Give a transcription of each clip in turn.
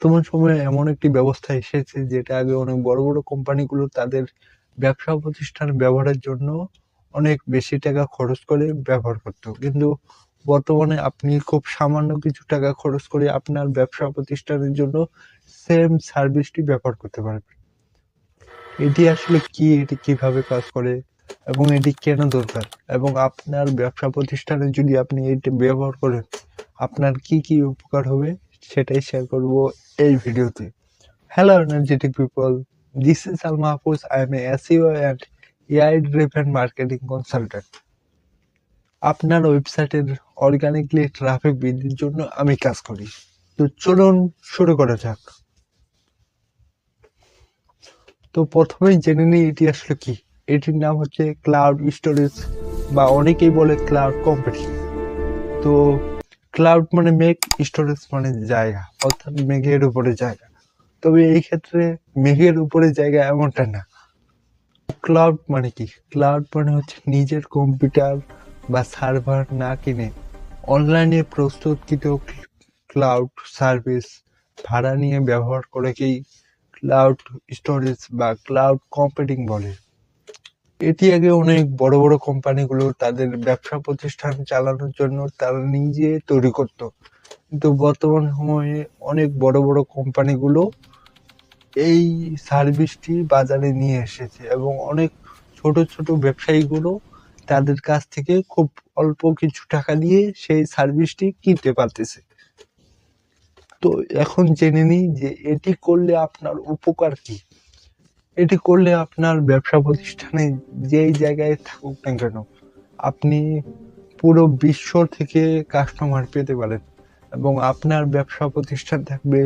বর্তমান সময়ে এমন একটি ব্যবস্থা এসেছে যেটা আগে অনেক বড় বড় কোম্পানিগুলো তাদের ব্যবসা প্রতিষ্ঠান ব্যবহারের জন্য অনেক বেশি টাকা খরচ করে ব্যবহার করত, কিন্তু বর্তমানে আপনি খুব সামান্য কিছু টাকা খরচ করে আপনার ব্যবসা প্রতিষ্ঠানের জন্য সেম সার্ভিসটি ব্যবহার করতে পারবেন। এটি আসলে কি, এটি কিভাবে কাজ করে এবং এটি কেন দরকার, এবং আপনার ব্যবসা প্রতিষ্ঠানে যদি আপনি এটি ব্যবহার করেন আপনার কি কি উপকার হবে সেটাই শেয়ার করব এই ভিডিওতে। Hello energetic people, this is Al Mahfouz. I am a SEO and AI driven marketing consultant. আপনার ওয়েবসাইটের অর্গানিকলি ট্রাফিক বৃদ্ধির জন্য আমি কাজ করি। তো চলুন শুরু করা যাক। তো প্রথমেই জেনে নিই এটি আসলে কি। এটির নাম হচ্ছে ক্লাউড স্টোরেজ, বা অনেকেই বলে ক্লাউড কম্পিউটিং। তো ক্লাউড মানে মেঘ, স্টোরেজ মানে জায়গা, অর্থাৎ মেঘের উপরে জায়গা। তবে এই ক্ষেত্রে মেঘের উপরে জায়গা এমনটা না। ক্লাউড মানে কি? ক্লাউড মানে হচ্ছে নিজের কম্পিউটার বা সার্ভার না কিনে অনলাইনে প্রস্তুতকৃত ক্লাউড সার্ভিস ভাড়া নিয়ে ব্যবহার করেকেই ক্লাউড স্টোরেজ বা ক্লাউড কম্পিউটিং বলে। এটি আগে অনেক বড় বড় কোম্পানিগুলো তাদের ব্যবসা প্রতিষ্ঠান চালানোর জন্য তারা নিজে তৈরি করত, কিন্তু বর্তমান সময়ে অনেক বড় বড় কোম্পানিগুলো এই সার্ভিসটি বাজারে নিয়ে এসেছে এবং অনেক ছোট ছোট ব্যবসায়ীগুলো তাদের কাছ থেকে খুব অল্প কিছু টাকা দিয়ে সেই সার্ভিসটি কিনতে পারতেছে। তো এখন জেনে নিই যে এটি করলে আপনার উপকার কি। এটি করলে আপনার ব্যবসা প্রতিষ্ঠানে যেই জায়গায় থাকুক না কেন আপনি পুরো বিশ্ব থেকে কাস্টমার পেতে পারেন, এবং আপনার ব্যবসা প্রতিষ্ঠান থাকবে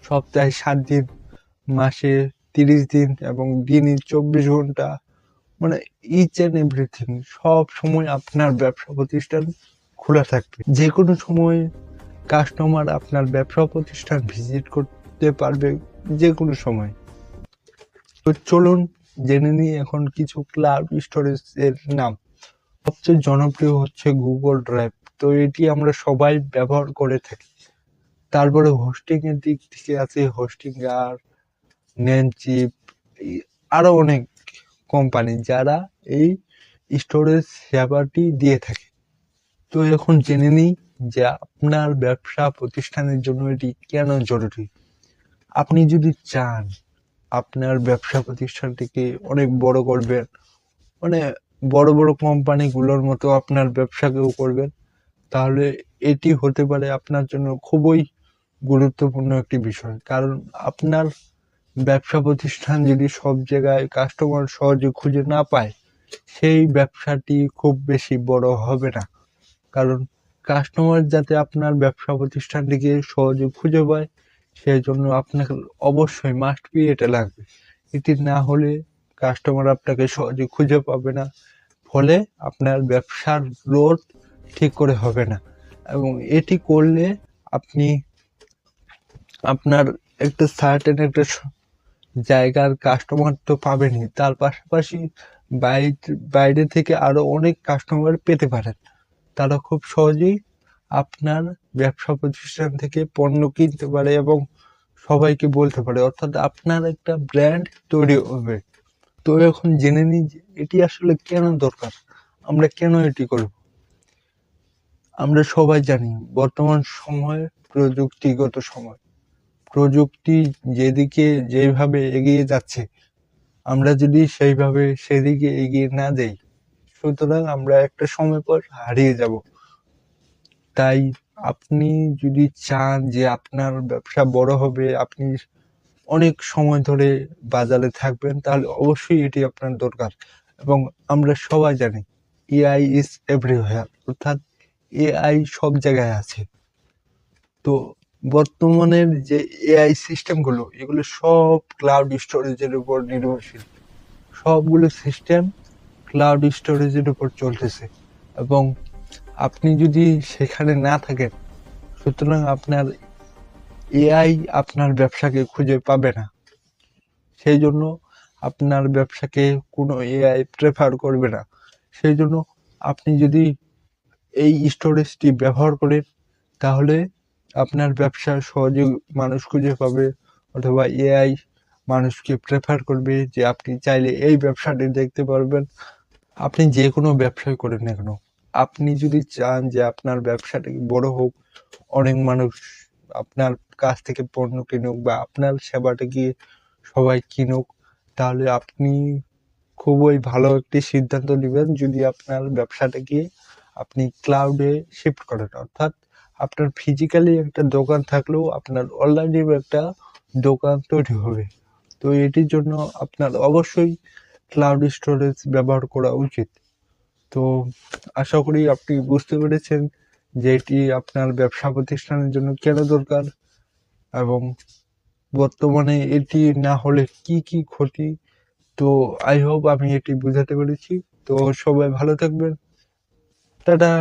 সপ্তাহে 7 দিন, মাসে 30 দিন এবং দিনে 24 ঘন্টা, মানে ইচ অ্যান্ড এভরিথিং সব সময় আপনার ব্যবসা প্রতিষ্ঠান খোলা থাকবে। যে কোনো সময় কাস্টমার আপনার ব্যবসা প্রতিষ্ঠান ভিজিট করতে পারবে, যে কোনো সময়। তো চলুন জেনে নিই এখন কিছু ক্লাউড স্টোরেজ এর নাম। সবচেয়ে জনপ্রিয় হচ্ছে গুগল ড্রাইভ। তো এটি আমরা সবাই ব্যবহার করে থাকি। তারপরে হোস্টিং এর দিক থেকে আছে হোস্টিংগার, নেমচিপ, আরো অনেক কোম্পানি যারা এই স্টোরেজ সেবাটি দিয়ে থাকে। তো এখন জেনে নিই যে আপনার ব্যবসা প্রতিষ্ঠানের জন্য এটি কেন জরুরি। আপনি যদি চান আপনার ব্যবসা প্রতিষ্ঠানটিকে অনেক বড় করবেন, মানে বড় বড় কোম্পানিগুলোর মতো আপনার ব্যবসাকেও করবেন, তাহলে এটি হতে পারে আপনার জন্য খুবই গুরুত্বপূর্ণ একটি বিষয়। কারণ আপনার ব্যবসা প্রতিষ্ঠান যদি সব জায়গায় কাস্টমার সহজে খুঁজে না পায় সেই ব্যবসাটি খুব বেশি বড় হবে না। কারণ কাস্টমার যাতে আপনার ব্যবসা প্রতিষ্ঠানটিকে সহজে খুঁজে পায় সেই জন্য আপনাকে অবশ্যই মাস্ট বি এটা লাগবে। এটি না হলে কাস্টমার আপনাকে সহজে খুঁজে পাবে না, ফলে আপনার ব্যবসার গ্রোথ ঠিক করে হবে না। এবং এটি করলে আপনি আপনার একটা সার্টেন একটা জায়গার কাস্টমার তো পাবেনই, তার পাশাপাশি বাইরে থেকে আরো অনেক কাস্টমার পেতে পারেন। তারা খুব সহজেই আপনার ব্যবসা প্রতিষ্ঠান থেকে পণ্য কিনতে পারে এবং সবাইকে বলতে পারে, অর্থাৎ আপনার একটা ব্র্যান্ড তৈরি হবে। তো এখন জেনে নিই যে এটি আসলে কেন দরকার, আমরা কেন এটি করব। আমরা সবাই জানি বর্তমান সময় প্রযুক্তিগত সময়। প্রযুক্তি যেদিকে যেভাবে এগিয়ে যাচ্ছে আমরা যদি সেইভাবে সেদিকে এগিয়ে না যাই, সুতরাং আমরা একটা সময় পর হারিয়ে যাব। তাই আপনি যদি চান যে আপনার ব্যবসা বড় হবে, আপনি অনেক সময় ধরে বাজারে থাকবেন, তাহলে অবশ্যই এটি আপনার দরকার। এবং আমরা সবাই জানি এআই ইজ এভরিওয়্যার, অর্থাৎ এআই সব জায়গায় আছে। তো বর্তমানের যে এআই সিস্টেমগুলো এগুলো সব ক্লাউড স্টোরেজের উপর নির্ভরশীল। সবগুলো সিস্টেম ক্লাউড স্টোরেজের উপর চলতেছে, এবং আপনি যদি সেখানে না থাকেন সুতরাং আপনার এআই আপনার ব্যবসাকে খুঁজে পাবে না। সেই জন্য আপনার ব্যবসাকে কোনো এআই প্রেফার করবে না। সেই জন্য আপনি যদি এই স্টোরেজটি ব্যবহার করেন তাহলে আপনার ব্যবসা সহজে মানুষ খুঁজে পাবে, অথবা এআই মানুষকে প্রেফার করবে যে আপনি চাইলে এই ব্যবসাটি দেখতে পারবেন। আপনি যে কোনো ব্যবসায় করেন না কেন, আপনি যদি চান যে আপনার ব্যবসাটা বড় হোক, অনেক মানুষ আপনার কাছ থেকে পণ্য কিনুক বা আপনার সেবাটা গিয়ে সবাই কিনুক, তাহলে আপনি খুবই ভালো একটি সিদ্ধান্ত নেবেন যদি আপনার ব্যবসাটাকে আপনি ক্লাউডে শিফট করেন। অর্থাৎ আপনার ফিজিক্যালি একটা দোকান থাকলেও আপনার অনলাইনে একটা দোকান তৈরি হবে। তো এটির জন্য আপনার অবশ্যই ক্লাউড স্টোরেজ ব্যবহার করা উচিত। তো আশা করি আপনি বুঝতে পেরেছেন যে এটি আপনার ব্যবসা প্রতিষ্ঠানের জন্য কেন দরকার, এবং বর্তমানে এটি না হলে কি কি ক্ষতি। তো আই হোপ আমি এটি বুঝাতে পেরেছি। তো সবাই ভালো থাকবেন। টাটা।